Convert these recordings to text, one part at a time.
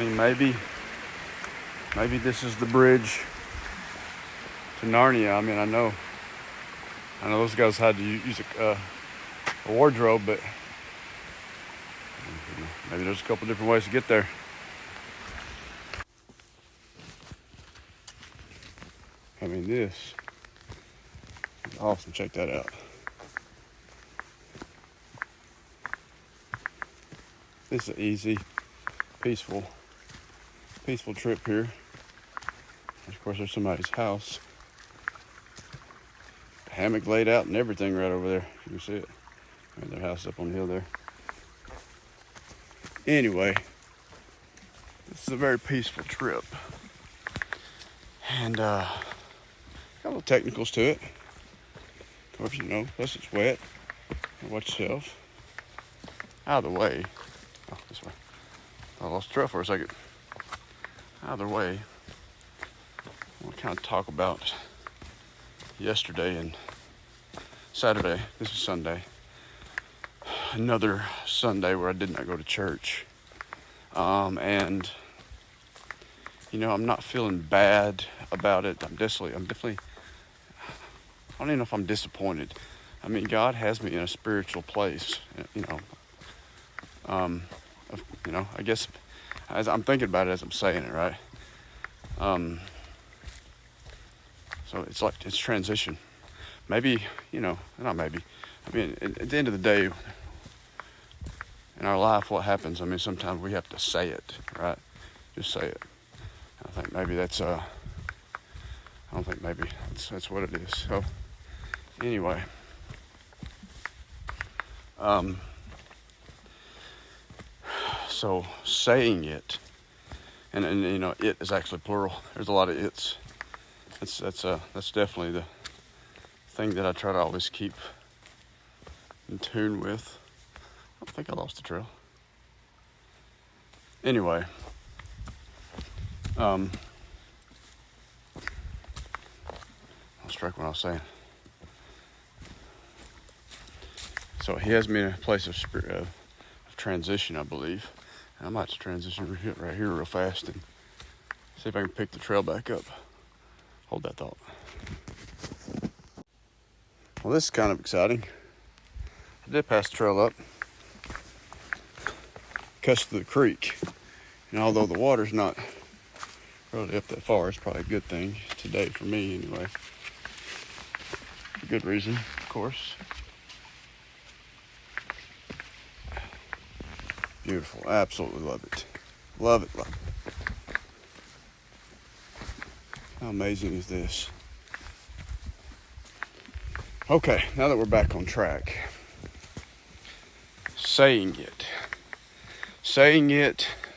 mean, maybe this is the bridge to Narnia. I mean, I know those guys had to use a wardrobe, but maybe there's a couple different ways to get there. I mean, this is awesome. Check that out. This is an easy, peaceful trip here. Of course, there's somebody's house. Hammock laid out and everything right over there. You can see it. Their house up on the hill there. Anyway, this is a very peaceful trip. And got a little technicals to it. Of course, plus it's wet. Watch yourself. Out of the way. Oh, this way. I lost the trail for a second. Either way, we'll kind of talk about yesterday and Saturday. This is Sunday. Another Sunday where I did not go to church. And I'm not feeling bad about it. I'm definitely, I don't even know if I'm disappointed. I mean, God has me in a spiritual place, I guess as I'm thinking about it as I'm saying it, right? So it's transition. Maybe, not maybe. I mean, at the end of the day, in our life, what happens? I mean, sometimes we have to say it, right? Just say it. I think maybe that's what it is. So, anyway, so saying it, and it is actually plural. There's a lot of it's. That's definitely the thing that I try to always keep in tune with. I don't think I lost the trail. Anyway, I struck what I was saying. So he has me in a place of transition, I believe. And I might just transition right here real fast and see if I can pick the trail back up. Hold that thought. Well, this is kind of exciting. I did pass the trail up, cuts to the creek. And although the water's not really up that far, it's probably a good thing today for me anyway. For good reason, of course. Beautiful. Absolutely love it. Love it. How amazing is this? Okay, now that we're back on track. Saying it,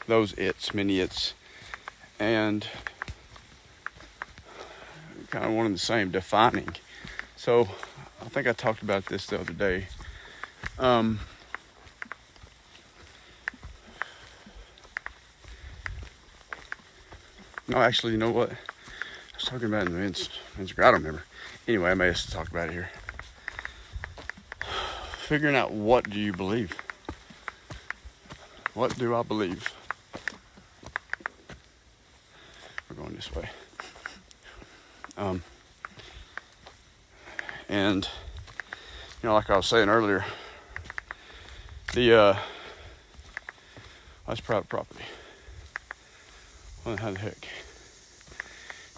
those it's, many it's, and kind of one and the same, defining. So I think I talked about this the other day. No, actually, you know what? I was talking about it in the Instagram. I don't remember. Anyway, I may have to talk about it here. Figuring out, what do you believe? What do I believe? We're going this way. And like I was saying earlier, that's private property. Well, how the heck?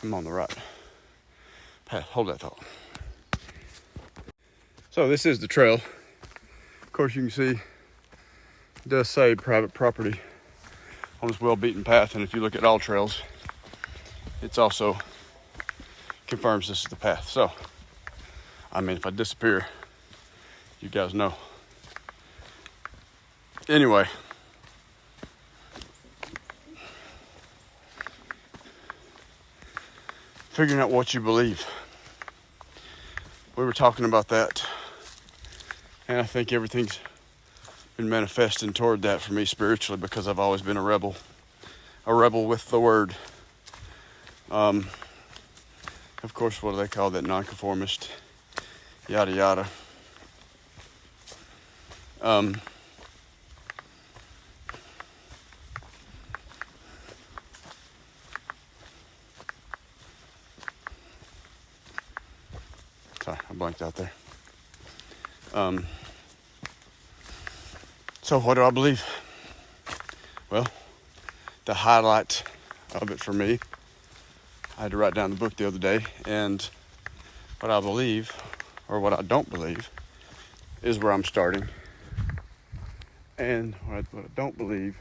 I'm on the right path. Hold that thought. So this is the trail. Of course, you can see it does say private property on this well-beaten path, and if you look at all trails, it's also confirms this is the path. So, I mean, if I disappear, you guys know. Anyway, figuring out what you believe. We were talking about that, and I think everything's been manifesting toward that for me spiritually, because I've always been a rebel with the word. Of course, what do they call that? Nonconformist, yada yada. Sorry, I blanked out there. So what do I believe? Well, the highlight of it for me, I had to write down the book the other day, and what I believe, or what I don't believe, is where I'm starting. And what I don't believe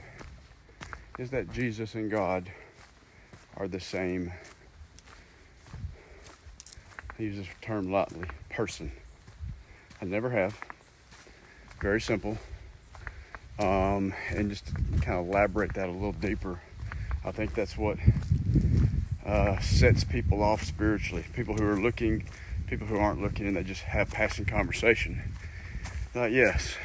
is that Jesus and God are the same, I use this term lightly, person. I never have. Very simple. And just to kind of elaborate that a little deeper, I think that's what sets people off spiritually. People who are looking, people who aren't looking, and they just have passing conversation. Like, yes,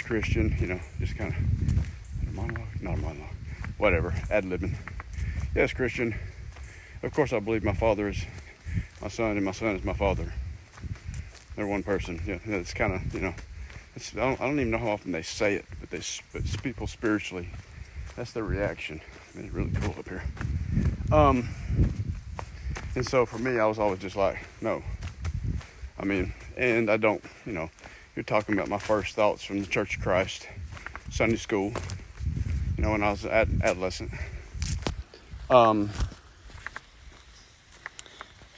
Christian, just kind of, monologue, not a monologue, whatever, ad-libbing. Yes, Christian, of course I believe my father is my son and my son is my father. They're one person. Yeah, it's kind of, I don't even know how often they say it, but people spiritually, that's their reaction. I mean, it's really cool up here. And so for me, I was always just like, no. I mean, and I don't, you're talking about my first thoughts from the Church of Christ, Sunday school, when I was an adolescent.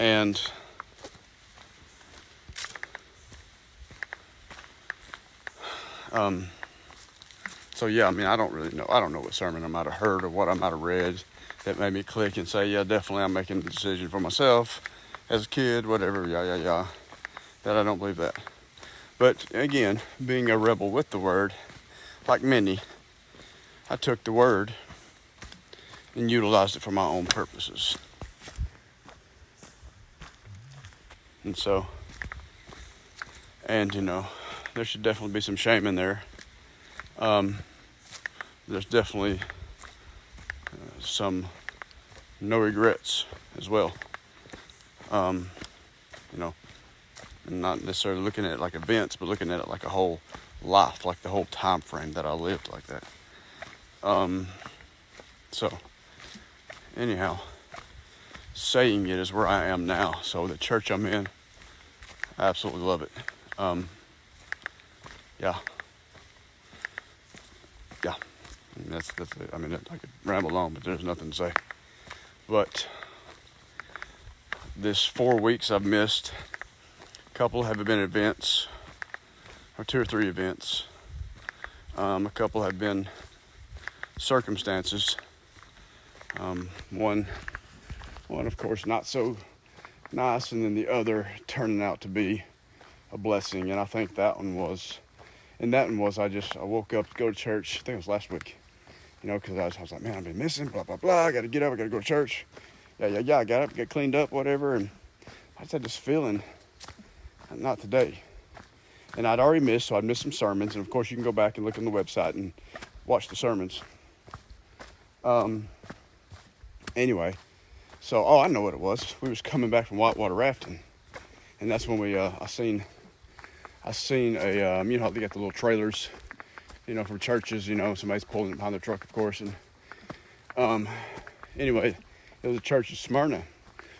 And so yeah, I mean, I don't really know. I don't know what sermon I might have heard or what I might have read that made me click and say, yeah, definitely I'm making the decision for myself as a kid, whatever, that I don't believe that. But again, being a rebel with the word, like many, I took the word and utilized it for my own purposes. And so, and there should definitely be some shame in there. There's definitely some no regrets as well. And not necessarily looking at it like events, but looking at it like a whole life, like the whole time frame that I lived like that. So anyhow, saying it is where I am now. So the church I'm in, I absolutely love it. That's it. I mean, I could ramble on, but there's nothing to say. But this 4 weeks I've missed, a couple have been events, or 2 or 3 events. A couple have been circumstances. One of course not so nice, and then the other turning out to be a blessing. And I think that one was I woke up to go to church. I think it was last week, because I was like, man, I've been missing, blah, blah, blah. I got to get up. I got to go to church. Yeah. I got up, got cleaned up, whatever. And I just had this feeling, not today. And I'd already missed, so I'd missed some sermons. And of course, you can go back and look on the website and watch the sermons. Anyway, so, I know what it was. We was coming back from whitewater rafting. And that's when I seen a, how they got the little trailers, from churches, somebody's pulling it behind their truck, of course. And, anyway, it was a church in Smyrna.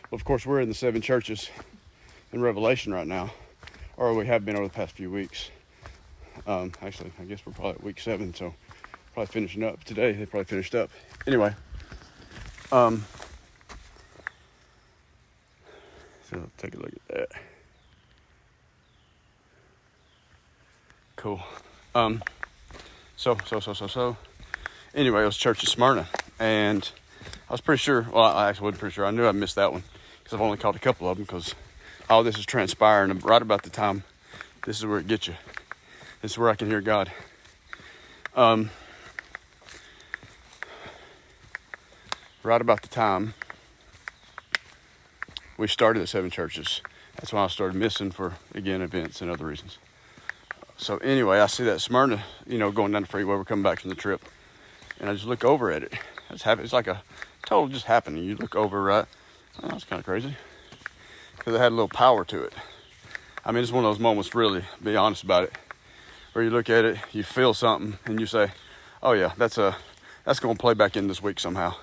Well, of course, we're in the 7 churches in Revelation right now, or we have been over the past few weeks. Actually, I guess we're probably at week 7, so probably finishing up today. They probably finished up. Anyway, so take a look at that. Cool. So. Anyway, it was church in Smyrna, and I was pretty sure. Well, I actually wasn't pretty sure. I knew I missed that one because I've only caught a couple of them. Because all this is transpiring right about the time. This is where it gets you. This is where I can hear God. Right about the time we started the 7 churches. That's when I started missing for, again, events and other reasons. So anyway, I see that Smyrna, going down the freeway. We're coming back from the trip. And I just look over at it. It's like a total just happening. You look over, right? Oh, that's kind of crazy. Because it had a little power to it. I mean, it's one of those moments, really, be honest about it, where you look at it, you feel something, and you say, oh yeah, that's going to play back in this week somehow.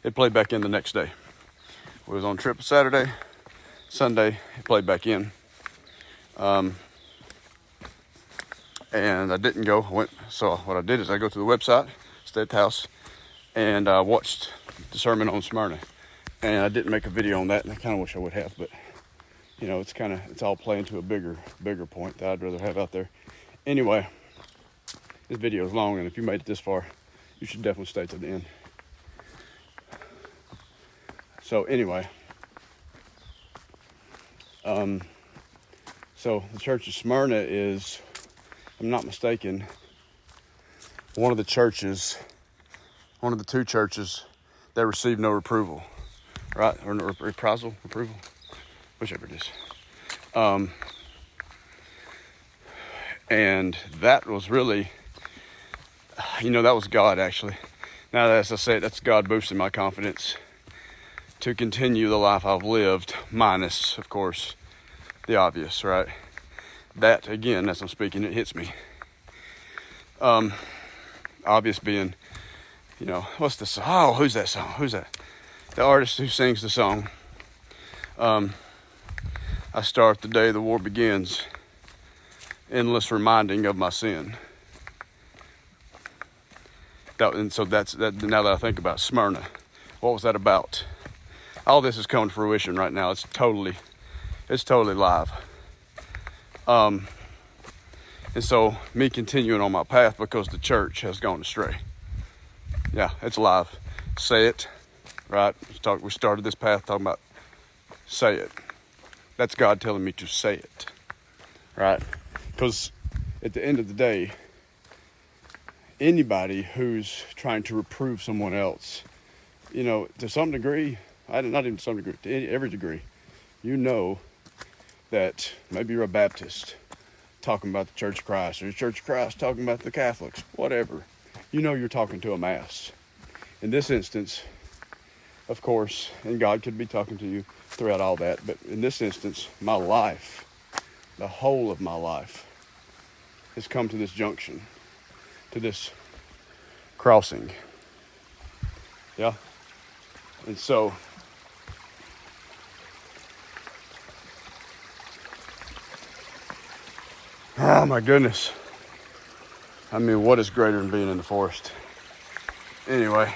It played back in the next day. We was on trip Saturday, Sunday, it played back in. And I didn't go. So what I did is I go to the website, stayed at the house, and I watched the sermon on Smyrna. And I didn't make a video on that, and I kind of wish I would have, but it's all playing to a bigger point that I'd rather have out there. Anyway, this video is long, and if you made it this far, you should definitely stay to the end. So anyway, so the church of Smyrna is, if I'm not mistaken, one of the two churches that received no reproval, right? Or no reprisal, approval, whichever it is. And that was really, that was God, actually. Now, as I say, that's God boosting my confidence to continue the life I've lived, minus, of course, the obvious, right? That, again, as I'm speaking, it hits me. Obvious being, what's the song? Oh, who's that song? Who's that? The artist who sings the song. I start the day the war begins, endless reminding of my sin. So that's that. Now that I think about Smyrna, what was that about? All this is coming to fruition right now. It's totally live. And so me continuing on my path because the church has gone astray. Yeah, it's live. Say it, right? We started this path talking about say it. That's God telling me to say it, right? Because at the end of the day, anybody who's trying to reprove someone else, to some degree, not even to some degree, to every degree, that maybe you're a Baptist talking about the Church of Christ, or the Church of Christ talking about the Catholics, whatever. You're talking to a mass. In this instance, of course, and God could be talking to you throughout all that, but in this instance, my life, the whole of my life, has come to this junction, to this crossing. Yeah? And so, oh my goodness. I mean, what is greater than being in the forest? Anyway.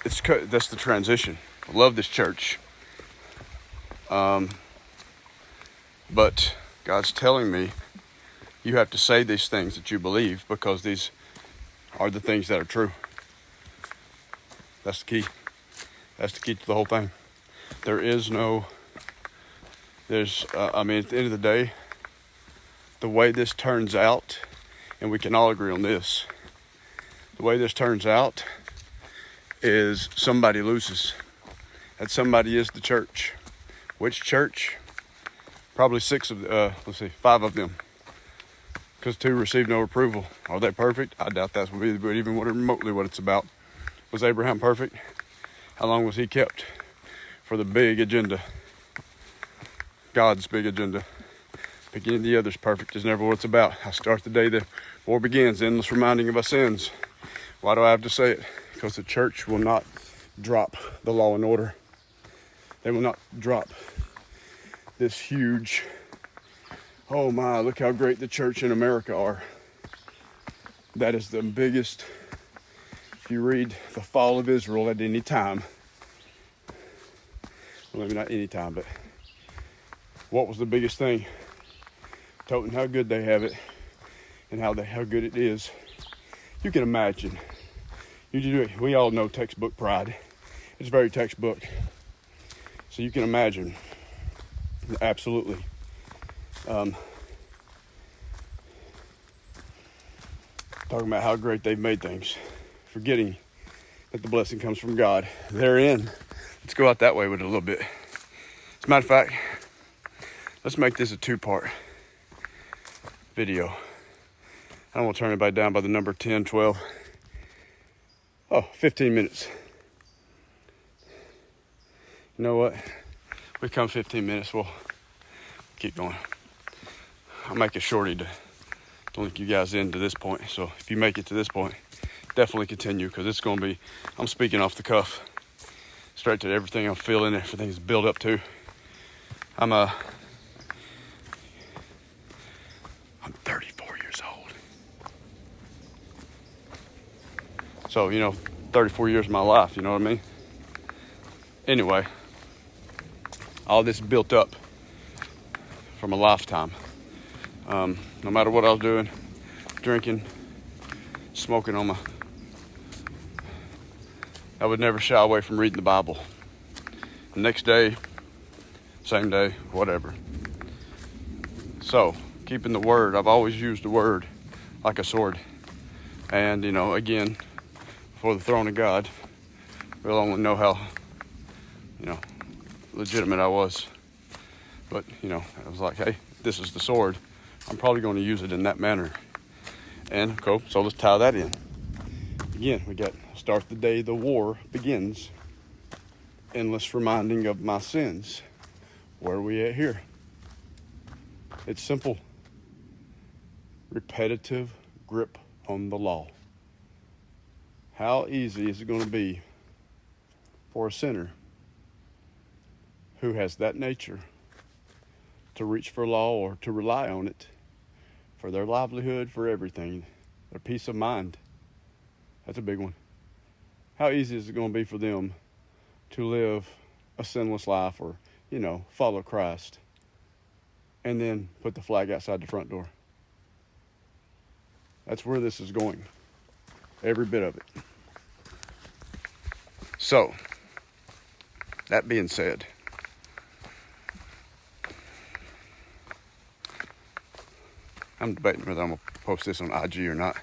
That's the transition. I love this church. But God's telling me you have to say these things that you believe because these are the things that are true. That's the key. That's the key to the whole thing. At the end of the day, the way this turns out, and we can all agree on this, the way this turns out is somebody loses. That somebody is the church. Which church? Probably 5 of them. Because 2 received no approval. Are they perfect? I doubt that's even remotely what it's about. Was Abraham perfect? How long was he kept for the big agenda? God's big agenda. Picking the others perfect is never what it's about. I start the day the war begins, endless reminding of our sins. Why do I have to say it? Because the church will not drop the law and order. They will not drop this huge, oh my, look how great the church in America are. That is the biggest, if you read the fall of Israel at any time, well, maybe not any time, but what was the biggest thing? Toting how good they have it and how good it is. You can imagine. We all know textbook pride. It's very textbook. So you can imagine, absolutely. Talking about how great they've made things, forgetting that the blessing comes from God. Therein, let's go out that way with it a little bit. As a matter of fact, let's make this a 2-part video. I don't want to turn anybody down by the number 10, 12. 15 minutes. You know what? We come 15 minutes, we'll keep going. I'll make it shorty to link you guys into this point. So if you make it to this point, definitely continue, because it's going to be, I'm speaking off the cuff, straight to everything I'm feeling, everything's built up to. I'm 34 years old. So, 34 years of my life, you know what I mean? Anyway, all this built up from a lifetime. No matter what I was doing, drinking, smoking I would never shy away from reading the Bible. The next day, same day, whatever. So, keeping the word, I've always used the word like a sword. And, again, before the throne of God, we'll only know how, legitimate I was. But, I was like, hey, this is the sword. I'm probably going to use it in that manner. And, cool, so let's tie that in. Again, we got start the day the war begins. Endless reminding of my sins. Where are we at here? It's simple. Repetitive grip on the law. How easy is it going to be for a sinner who has that nature to reach for law or to rely on it for their livelihood, for everything, their peace of mind? That's a big one. How easy is it going to be for them to live a sinless life or, follow Christ and then put the flag outside the front door? That's where this is going. Every bit of it. So, that being said, I'm debating whether I'm going to post this on IG or not.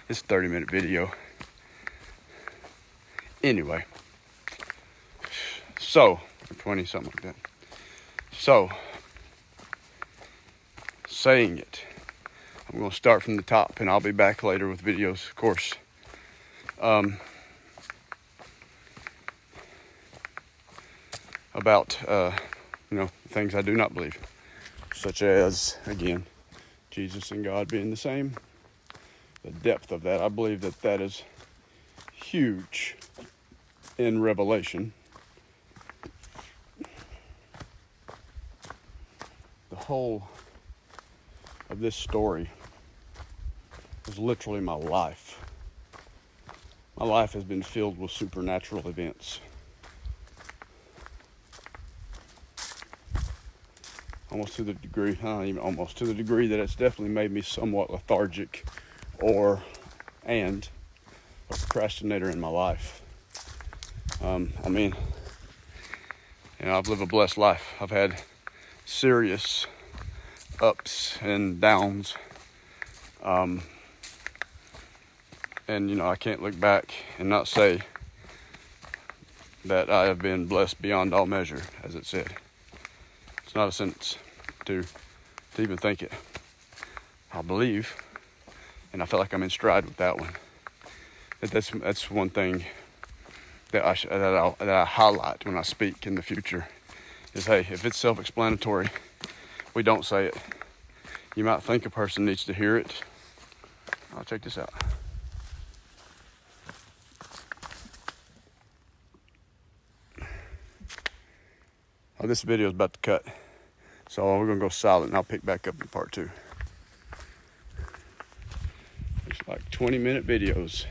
It's a 30-minute video. Anyway. So, 20, something like that. So, saying it. I'm going to start from the top, and I'll be back later with videos, of course. About, things I do not believe. Such as, again, Jesus and God being the same. The depth of that, I believe that is huge in Revelation. The whole of this story is literally my life. My life has been filled with supernatural events. To the degree that it's definitely made me somewhat lethargic and a procrastinator in my life. I've lived a blessed life. I've had serious ups and downs. And, I can't look back and not say that I have been blessed beyond all measure, as it said. It's not a sentence to even think it. I believe, and I feel like I'm in stride with that one. That's one thing that I highlight when I speak in the future is, hey, if it's self-explanatory, we don't say it. You might think a person needs to hear it. I'll check this out. Oh, this video is about to cut. So we're going to go silent and I'll pick back up in part 2. It's like 20-minute videos.